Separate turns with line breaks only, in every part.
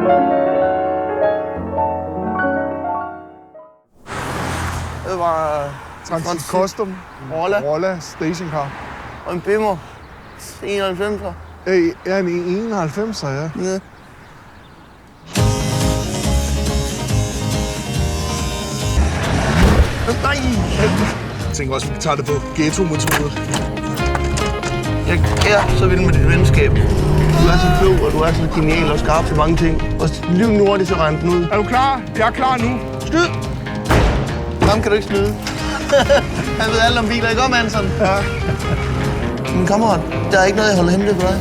Det var
Transit Custom. Rolla stationcar.
Og en Bimmer. 91'er.
Ja, en 91'er, ja.
Ja. Nej!
Jeg tænker også, at vi tager det på ghetto-metode.
Jeg er så vild med dit venskab. Du er så klog, og du er så genial og skarp til mange ting. Og lige nu er det så rent den ud.
Er du klar? Jeg er klar nu.
Skyd! Ham kan du ikke snyde. Han ved alt om biler, ikke om, Anson?
Ja.
Min kammerat, der er ikke noget, jeg holder hemmeligt for dig.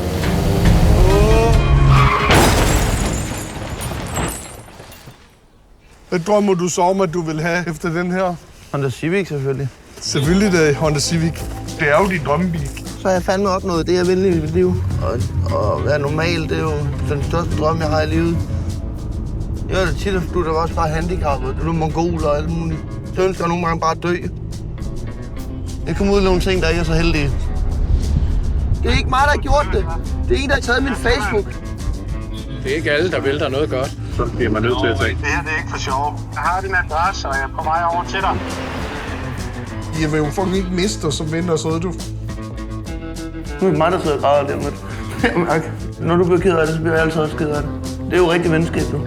Hvad drømmer du så om, at du vil have efter den her?
Honda Civic selvfølgelig.
Selvfølgelig det er Honda Civic. Det er jo din drømmebil.
Så har jeg fandme opnået det, jeg vil i mit liv. Og at være normal, det er jo den største drøm, jeg har i livet. Jeg er da tit, at du er også bare handicappet. Du er mongol og alt muligt. Så ønsker jeg nogle gange bare at dø. Jeg kommer ud af nogle ting, der ikke er så heldige. Det er ikke mig, der har gjort det. Det er en, der har taget min Facebook.
Det er ikke alle, der vil dig noget godt.
Så bliver man nødt til at tænke.
Det her det er ikke for sjov. Jeg har din adresse, og jeg er på vej over til dig.
Jeg vil jo fucking ikke miste dig som ven, og så du.
Nu er det mig, der sidder og græder lige om lidt. Når du bliver ked af det, så bliver jeg altid også ked af det. Det er jo rigtig venskab, du.